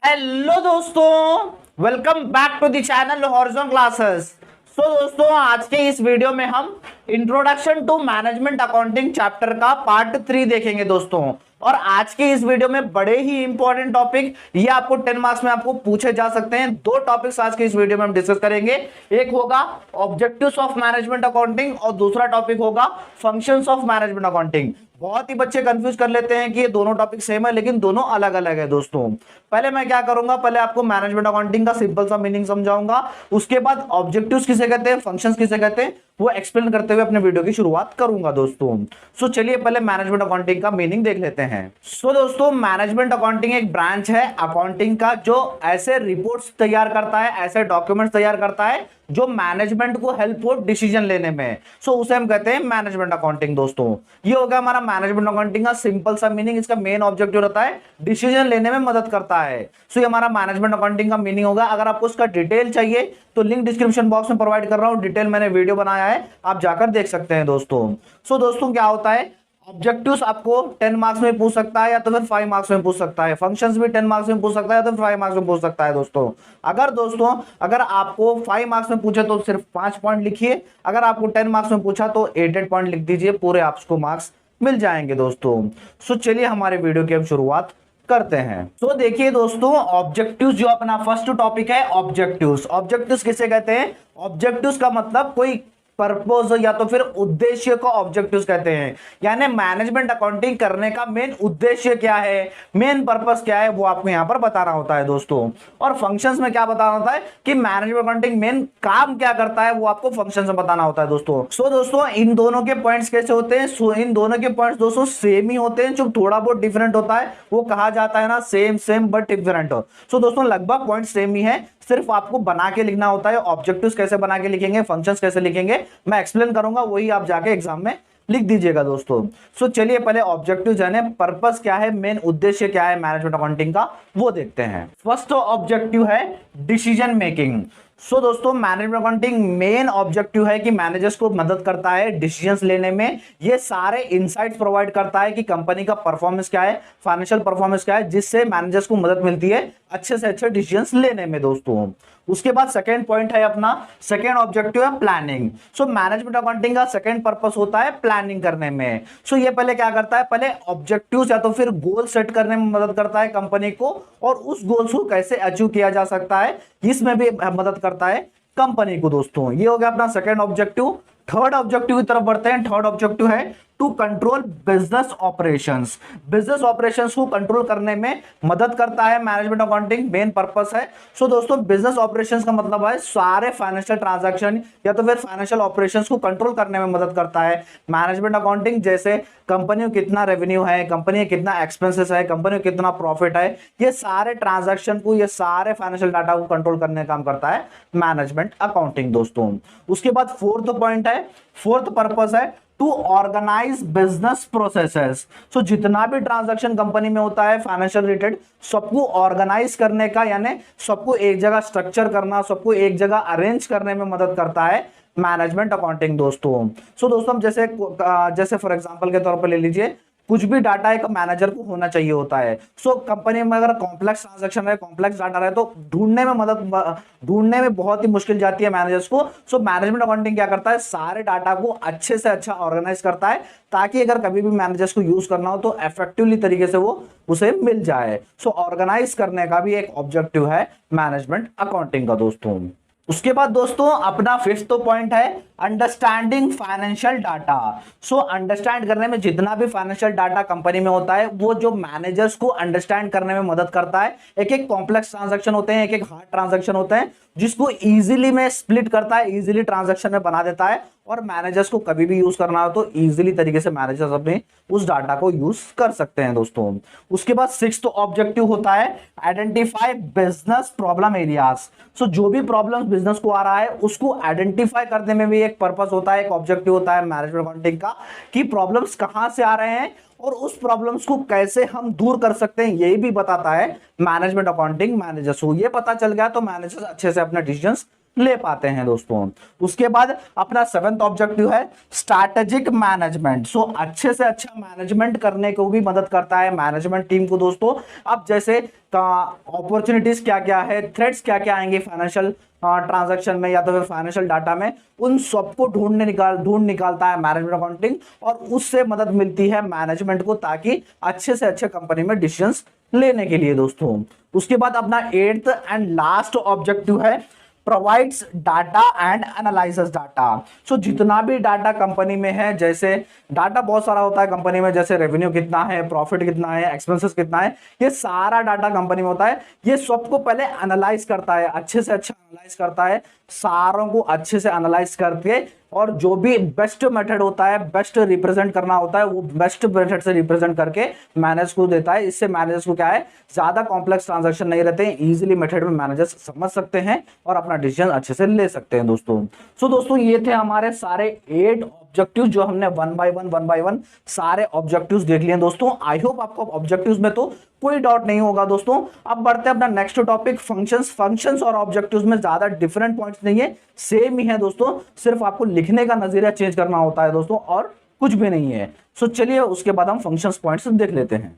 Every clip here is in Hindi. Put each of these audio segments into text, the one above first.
हेलो दोस्तों, welcome back to the channel Horizon Classes. दोस्तों, आज के इस वीडियो में हम introduction to management accounting chapter का पार्ट 3 देखेंगे दोस्तों। और आज के इस वीडियो में बड़े ही इंपॉर्टेंट टॉपिक, ये आपको 10 मार्क्स में आपको पूछे जा सकते हैं। दो टॉपिक्स आज के इस वीडियो में हम डिस्कस करेंगे। एक होगा ऑब्जेक्टिव्स ऑफ मैनेजमेंट अकाउंटिंग और दूसरा टॉपिक होगा फंक्शंस ऑफ मैनेजमेंट अकाउंटिंग। बहुत ही बच्चे कंफ्यूज कर लेते हैं कि ये दोनों टॉपिक सेम है, लेकिन दोनों अलग अलग है दोस्तों। पहले मैं क्या करूंगा, पहले आपको मैनेजमेंट अकाउंटिंग का सिंपल सा मीनिंग समझाऊंगा। उसके बाद ऑब्जेक्टिव्स किसे कहते हैं, फंक्शंस किसे कहते हैं, वो एक्सप्लेन करते हुए अपने वीडियो की शुरुआत करूंगा दोस्तों। चलिए पहले मैनेजमेंट अकाउंटिंग का मीनिंग देख लेते हैं। दोस्तों, मैनेजमेंट अकाउंटिंग एक ब्रांच है अकाउंटिंग का जो ऐसे रिपोर्ट्स तैयार करता है, ऐसे डॉक्यूमेंट्स तैयार करता है जो मैनेजमेंट को हेल्प हो डिसीजन लेने में। उसे हम कहते हैं मैनेजमेंट अकाउंटिंग दोस्तों। ये होगा हमारा मैनेजमेंट अकाउंटिंग का सिंपल सा मीनिंग। इसका मेन ऑब्जेक्टिव रहता है डिसीजन लेने में मदद करता है। ये हमारा मैनेजमेंट अकाउंटिंग का मीनिंग होगा। अगर आपको इसका डिटेल चाहिए तो लिंक डिस्क्रिप्शन बॉक्स में प्रोवाइड कर रहा हूं, डिटेल मैंने वीडियो बनाया है, आप जाकर देख सकते हैं दोस्तों। दोस्तों क्या होता है, ऑब्जेक्टिव्स आपको 10 मार्क्स में पूछ सकता है या तो फिर 5 मार्क्स में पूछ सकता है। फंक्शंस भी 10 मार्क्स में पूछ सकता है या तो फिर 5 मार्क्स में पूछ सकता है दोस्तों। अगर आपको 5 मार्क्स में पूछे तो सिर्फ 5 पॉइंट लिखिए। अगर आपको 10 मार्क्स में पूछा तो 8 पॉइंट लिख दीजिए, पूरे आपको मार्क्स मिल जाएंगे दोस्तों। चलिए हमारे वीडियो की हम शुरुआत करते हैं। देखिए दोस्तों, ऑब्जेक्टिव्स जो अपना फर्स्ट टॉपिक है, ऑब्जेक्टिव्स किसे कहते हैं? ऑब्जेक्टिव्स का मतलब कोई पर्पस या तो फिर उद्देश्य को ऑब्जेक्टिव्स कहते हैं। यानी मैनेजमेंट अकाउंटिंग करने का मेन उद्देश्य क्या है, मेन पर्पस क्या है, वो आपको यहां पर बताना होता है दोस्तों। और फंक्शंस में क्या बताना होता है कि मैनेजमेंट अकाउंटिंग मेन काम क्या करता है, वो आपको फंक्शंस में बताना होता है दोस्तों। दोस्तों इन दोनों के पॉइंट्स कैसे होते हैं? इन दोनों के पॉइंट्स दोस्तों सेम ही होते हैं। जो थोड़ा बहुत डिफरेंट होता है वो कहा जाता है ना सेम बट डिफरेंट। दोस्तों लगभग पॉइंट सेम ही है, सिर्फ आपको बना के लिखना होता है। ऑब्जेक्टिव्स कैसे बना के लिखेंगे, फंक्शंस कैसे लिखेंगे, मैं एक्सप्लेन करूंगा, वही आप जाके एग्जाम में लिख दीजिएगा दोस्तों। चलिए पहले ऑब्जेक्टिव जाने, पर्पस क्या है, मेन उद्देश्य क्या है मैनेजमेंट अकाउंटिंग का, वो देखते हैं। फर्स्ट ऑब्जेक्टिव है डिसीजन मेकिंग। दोस्तों मैनेजमेंट अकाउंटिंग मेन ऑब्जेक्टिव है कि मैनेजर्स को मदद करता है डिसीजंस लेने में। ये सारे इनसाइट्स प्रोवाइड करता है कि कंपनी का परफॉर्मेंस क्या है, फाइनेंशियल परफॉर्मेंस क्या है, जिससे मैनेजर्स को मदद मिलती है अच्छे से अच्छे डिसीजंस लेने में दोस्तों। उसके बाद सेकेंड पॉइंट है अपना, सेकेंड ऑब्जेक्टिव है प्लानिंग। मैनेजमेंट अकाउंटिंग का सेकेंड पर्पस होता है प्लानिंग करने में। ये पहले क्या करता है, पहले ऑब्जेक्टिव्स या तो फिर गोल सेट करने में मदद करता है कंपनी को, और उस गोल्स को कैसे अचीव किया जा सकता है इसमें भी मदद करता है कंपनी को दोस्तों। ये हो गया अपना सेकेंड ऑब्जेक्टिव। थर्ड ऑब्जेक्टिव की तरफ बढ़ते हैं। थर्ड ऑब्जेक्टिव है to control business operations. Business operations को कंट्रोल करने में मदद करता है मैनेजमेंट अकाउंटिंग, मेन पर्पस है। दोस्तों बिजनेस ऑपरेशंस का मतलब है सारे फाइनेंशियल ट्रांजैक्शन या तो फिर फाइनेंशियल ऑपरेशंस को कंट्रोल करने में मदद करता है मैनेजमेंट अकाउंटिंग। जैसे कंपनी को कितना रेवेन्यू है, कंपनी का कितना एक्सपेंसेस है, कंपनी को कितना प्रॉफिट है, ये सारे ट्रांजैक्शन को, ये सारे फाइनेंशियल डाटा को कंट्रोल करने का काम करता है मैनेजमेंट अकाउंटिंग दोस्तों। उसके बाद फोर्थ पॉइंट है, फोर्थ पर्पस है टू ऑर्गेनाइज बिजनेस प्रोसेसेस। जितना भी ट्रांजैक्शन कंपनी में होता है फाइनेंशियल रिलेटेड, सबको ऑर्गेनाइज करने का, यानी सबको एक जगह स्ट्रक्चर करना, सबको एक जगह अरेंज करने में मदद करता है मैनेजमेंट अकाउंटिंग दोस्तों। दोस्तों जैसे फॉर एग्जांपल के तौर पर ले लीजिए, कुछ भी डाटा एक मैनेजर को होना चाहिए होता है। कंपनी में अगर कॉम्प्लेक्स ट्रांजैक्शन है, कॉम्प्लेक्स डाटा रहे, तो ढूंढने में बहुत ही मुश्किल जाती है मैनेजर्स को। मैनेजमेंट अकाउंटिंग क्या करता है, सारे डाटा को अच्छे से अच्छा ऑर्गेनाइज करता है, ताकि अगर कभी भी मैनेजर्स को यूज करना हो तो इफेक्टिवली तरीके से वो उसे मिल जाए। ऑर्गेनाइज करने का भी एक ऑब्जेक्टिव है मैनेजमेंट अकाउंटिंग का दोस्तों। उसके बाद दोस्तों अपना फिफ्थ पॉइंट है अंडरस्टैंडिंग फाइनेंशियल डाटा। अंडरस्टैंड करने में, जितना भी फाइनेंशियल डाटा कंपनी में होता है वो जो मैनेजर्स को अंडरस्टैंड करने में मदद करता है। एक एक कॉम्प्लेक्स ट्रांजैक्शन होते हैं, एक एक हार्ड ट्रांजैक्शन होते हैं, जिसको इजीली में स्प्लिट करता है, इजीली ट्रांजैक्शन में बना देता है, और मैनेजर्स को कभी भी यूज करना हो तो इजीली तरीके से मैनेजर्स अपने उस डाटा को यूज कर सकते हैं दोस्तों। उसके बाद सिक्स्थ ऑब्जेक्टिव होता है आइडेंटिफाई बिजनेस प्रॉब्लम एरियाज। जो भी प्रॉब्लम बिजनेस को आ रहा है उसको आइडेंटिफाई करने में भी एक पर्पस होता है, एक ऑब्जेक्टिव होता है मैनेजमेंट अकाउंटिंग का, कि प्रॉब्लम्स कहां से आ रहे हैं और उस प्रॉब्लम्स को कैसे हम दूर कर सकते हैं, यही भी बताता है मैनेजमेंट अकाउंटिंग मैनेजर्स को। ये पता चल गया तो मैनेजर्स अच्छे से अपने डिसीजंस ले पाते हैं दोस्तों। उसके बाद अपना 7th ऑब्जेक्टिव है स्ट्रैटेजिक मैनेजमेंट। सो अच्छे से अच्छा मैनेजमेंट करने को भी मदद करता है मैनेजमेंट टीम को दोस्तों। अब जैसे अपॉर्चुनिटीज क्या क्या है, थ्रेट्स क्या क्या आएंगे फाइनेंशियल ट्रांजैक्शन में या तो फिर फाइनेंशियल डाटा में, उन सबको ढूंढ निकालता है मैनेजमेंट अकाउंटिंग, और उससे मदद मिलती है मैनेजमेंट को ताकि अच्छे से अच्छे कंपनी में डिसीजंस लेने के लिए दोस्तों। उसके बाद अपना 8th एंड लास्ट ऑब्जेक्टिव है provides data and analyses data. So जितना भी डाटा कंपनी में है, जैसे डाटा बहुत सारा होता है कंपनी में, जैसे रेवेन्यू कितना है, प्रॉफिट कितना है, एक्सपेंसेस कितना है, ये सारा डाटा कंपनी में होता है। ये सबको पहले एनालाइज करता है, अच्छे से अच्छा एनालाइज करता है, सारों को अच्छे से एनालाइज करके, और जो भी बेस्ट मेथड होता है, बेस्ट रिप्रेजेंट करना होता है, वो बेस्ट मेथड से रिप्रेजेंट करके मैनेजर को देता है। इससे मैनेजर को क्या है, ज्यादा कॉम्प्लेक्स ट्रांजैक्शन नहीं रहते हैं, इजीली मेथड में मैनेजर समझ सकते हैं और अपना डिसीजन अच्छे से ले सकते हैं दोस्तों। सो दोस्तों ये थे हमारे सारे 8 ऑब्जेक्टिव्स जो हमने वन बाय वन सारे ऑब्जेक्टिव्स देख लिए दोस्तों। आई होप आपको ऑब्जेक्टिव्स में तो कोई डाउट नहीं होगा दोस्तों। अब बढ़ते हैं अपना नेक्स्ट टॉपिक फंक्शंस और ऑब्जेक्टिव्स में ज्यादा डिफरेंट पॉइंट्स नहीं है, सेम ही है दोस्तों, सिर्फ आपको लिखने का नजरिया चेंज करना होता है दोस्तों, और कुछ भी नहीं है। सो चलिए उसके बाद हम फंक्शंस पॉइंट्स देख लेते हैं।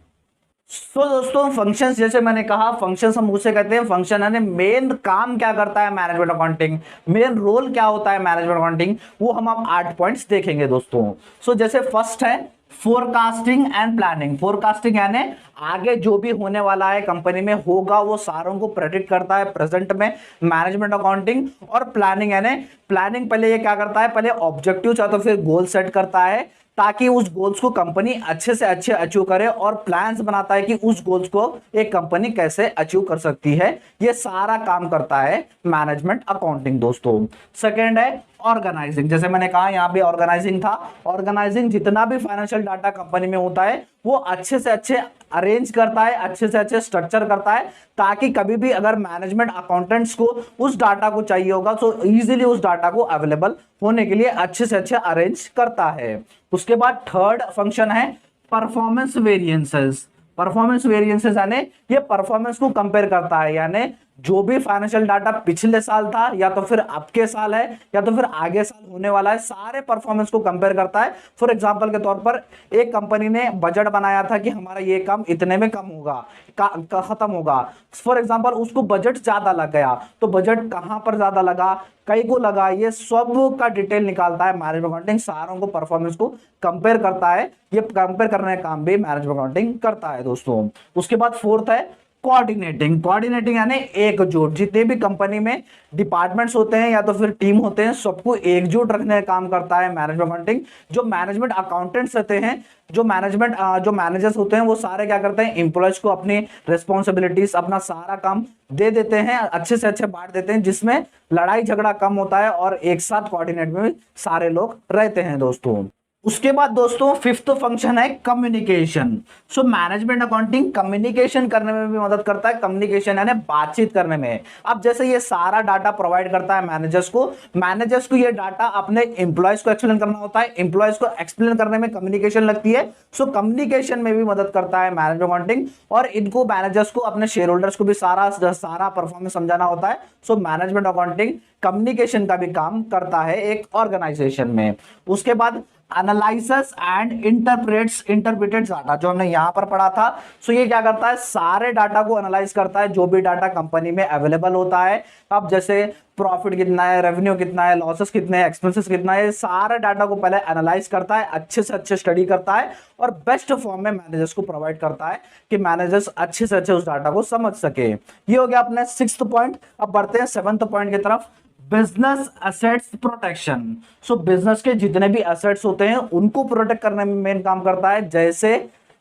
तो दोस्तों फंक्शंस, जैसे मैंने कहा फंक्शंस हम उसे कहते हैं, फंक्शन यानी मेन काम क्या करता है मैनेजमेंट अकाउंटिंग, मेन रोल क्या होता है मैनेजमेंट अकाउंटिंग, वो हम अब 8 पॉइंट्स देखेंगे दोस्तों। सो जैसे फर्स्ट है फोरकास्टिंग एंड प्लानिंग। फोरकास्टिंग यानी आगे जो भी होने वाला है कंपनी में होगा वो सारों को प्रेडिक्ट करता है प्रेजेंट में मैनेजमेंट अकाउंटिंग। और प्लानिंग यानी प्लानिंग पहले ये क्या करता है, पहले ऑब्जेक्टिव या तो फिर गोल सेट करता है ताकि उस गोल्स को कंपनी अच्छे से अच्छे अचीव करे, और प्लान्स बनाता है कि उस गोल्स को एक कंपनी कैसे अचीव कर सकती है। ये सारा काम करता है मैनेजमेंट अकाउंटिंग दोस्तों। सेकंड है ऑर्गेनाइजिंग। जैसे मैंने कहा यहाँ पे ऑर्गेनाइजिंग था, ऑर्गेनाइजिंग जितना भी फाइनेंशियल डाटा कंपनी में होता है वो अच्छे से अच्छे अरेंज करता है, अच्छे से अच्छे स्ट्रक्चर करता है, ताकि कभी भी अगर मैनेजमेंट अकाउंटेंट्स को उस डाटा को चाहिए होगा तो इजीली उस डाटा को अवेलेबल होने के लिए अच्छे से अच्छे अरेंज करता है। उसके बाद थर्ड फंक्शन है परफॉर्मेंस वेरिएंसेस। परफॉर्मेंस वेरिएंसेस यानी ये परफॉर्मेंस को कंपेयर करता है, यानी जो भी फाइनेंशियल डाटा पिछले साल था या तो फिर अब के साल है या तो फिर आगे साल होने वाला है, सारे परफॉर्मेंस को कंपेयर करता है। फॉर एग्जांपल के तौर पर एक कंपनी ने बजट बनाया था कि हमारा ये काम इतने में कम होगा, खत्म होगा। फॉर एग्जांपल उसको बजट ज्यादा लग गया, तो बजट कहां पर ज्यादा लगा, कई को लगा, ये सब का डिटेल निकालता है मैनेजमेंट अकाउंटिंग, सारों को परफॉर्मेंस को कंपेयर करता है। ये कंपेयर करने का काम भी मैनेजमेंट अकाउंटिंग करता है दोस्तों। उसके बाद फोर्थ है कोऑर्डिनेटिंग। कोऑर्डिनेटिंग यानी एकजुट, जितने भी कंपनी में डिपार्टमेंट्स होते हैं या तो फिर टीम होते हैं सबको एकजुट रखने का काम करता है मैनेजमेंट अकाउंटिंग। जो मैनेजमेंट अकाउंटेंट्स रहते हैं, जो मैनेजर्स होते हैं, वो सारे क्या करते हैं, एम्प्लॉयज को अपनी रिस्पॉन्सिबिलिटीज, अपना सारा काम दे देते हैं, अच्छे से अच्छे बांट देते हैं, जिसमें लड़ाई झगड़ा कम होता है और एक साथ कोऑर्डिनेट में सारे लोग रहते हैं दोस्तों। उसके बाद दोस्तों फिफ्थ फंक्शन है communication. So management accounting communication करने में भी मदद करता है, कम्युनिकेशन यानी बातचीत करने में। अब जैसे ये सारा डाटा प्रोवाइड करता है मैनेजर्स को ये डाटा अपने एम्प्लॉयज को एक्सप्लेन करना होता है, एम्प्लॉयज को एक्सप्लेन करने में कम्युनिकेशन लगती है। सो कम्युनिकेशन में भी मदद करता है मैनेजमेंट अकाउंटिंग, और इनको मैनेजर्स को, अपने शेयर होल्डर्स को भी सारा परफॉर्मेंस समझाना होता है। सो मैनेजमेंट अकाउंटिंग कम्युनिकेशन का भी काम करता है एक ऑर्गेनाइजेशन में। उसके बाद एनालाइसिस एंड इंटरप्रेटेड डाटा, जो हमने यहां पर पढ़ा था। सो ये क्या करता है, सारे डाटा को एनालाइज करता है, जो भी डाटा कंपनी में अवेलेबल होता है। अब जैसे प्रॉफिट कितना है, रेवेन्यू कितना है, लॉसेस कितने हैं, एक्सपेंसेस कितना है, सारे डाटा को पहले एनालाइज करता है, अच्छे से अच्छे स्टडी करता है, और बेस्ट फॉर्म में मैनेजर्स को प्रोवाइड करता है कि मैनेजर्स अच्छे से अच्छे उस डाटा को समझ सके। ये हो गया अपने 6th पॉइंट। अब बढ़ते हैं 7th पॉइंट की तरफ, बिजनेस एसेट्स प्रोटेक्शन। सो बिजनेस के जितने भी एसेट्स होते हैं उनको प्रोटेक्ट करने में मेन काम करता है।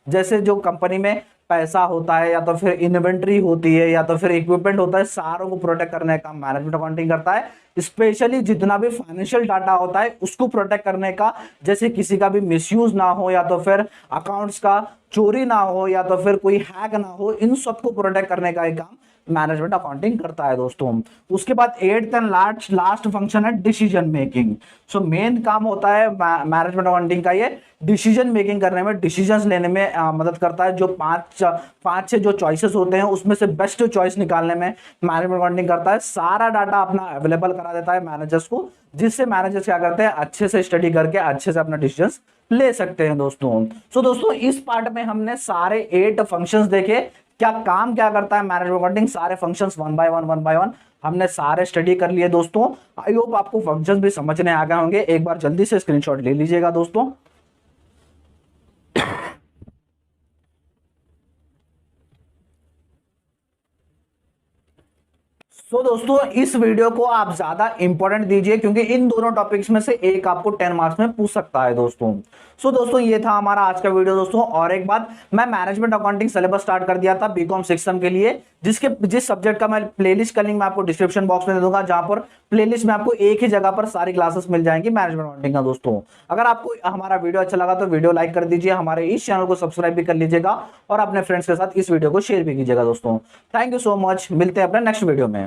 जैसे जो कंपनी में पैसा होता है या तो फिर इन्वेंट्री होती है या तो फिर इक्विपमेंट होता है, सारों को प्रोटेक्ट करने का काम मैनेजमेंट अकाउंटिंग करता है। स्पेशली जितना भी फाइनेंशियल डाटा होता है उसको प्रोटेक्ट करने का, जैसे किसी का भी मिसयूज ना हो या तो फिर अकाउंट्स का चोरी ना हो या तो फिर कोई हैक ना हो, इन सबको प्रोटेक्ट करने का एक काम मैनेजमेंट अकाउंटिंग करता है दोस्तों। उसके बाद 8th एंड लास्ट फंक्शन है डिसीजन मेकिंग। सो मेन काम होता है मैनेजमेंट अकाउंटिंग का ये डिसीजन मेकिंग करने में, डिसीजंस लेने में मदद करता है। जो पांच से जो चॉइसेस होते हैं उसमें से बेस्ट चॉइस निकालने में मैनेजमेंट अकाउंटिंग करता है। सारा डाटा अपना अवेलेबल करा देता है मैनेजर्स को, जिससे मैनेजर्स क्या करते हैं, अच्छे से स्टडी करके अच्छे से अपना डिसीजंस ले सकते हैं दोस्तों। सो दोस्तों इस पार्ट में हमने सारे 8 फंक्शंस देखे, क्या काम क्या करता है मैनेजमेंट अकाउंटिंग, सारे फंक्शंस वन बाय वन हमने सारे स्टडी कर लिए दोस्तों। आई होप आपको फंक्शंस भी समझने आ गए होंगे। एक बार जल्दी से स्क्रीनशॉट ले लीजिएगा दोस्तों। दोस्तों इस वीडियो को आप ज्यादा इंपॉर्टेंट दीजिए, क्योंकि इन दोनों टॉपिक्स में से एक आपको 10 मार्क्स में पूछ सकता है दोस्तों। दोस्तों ये था हमारा आज का वीडियो दोस्तों। और एक बात, मैं मैनेजमेंट अकाउंटिंग सिलेबस स्टार्ट कर दिया था बीकॉम 6 सेम के लिए, जिस सब्जेक्ट का मैं प्लेलिस्ट का लिंक मैं आपको डिस्क्रिप्शन बॉक्स में दे दूंगा, जहां पर प्लेलिस्ट में आपको एक ही जगह पर सारी क्लासेस मिल जाएंगी मैनेजमेंट अकाउंटिंग का दोस्तों। अगर आपको हमारा वीडियो अच्छा लगा तो वीडियो लाइक कर दीजिए, हमारे इस चैनल को सब्सक्राइब भी कर लीजिएगा और अपने फ्रेंड्स के साथ इस वीडियो को शेयर भी कीजिएगा दोस्तों। थैंक यू सो मच, मिलते हैं अपने नेक्स्ट वीडियो में।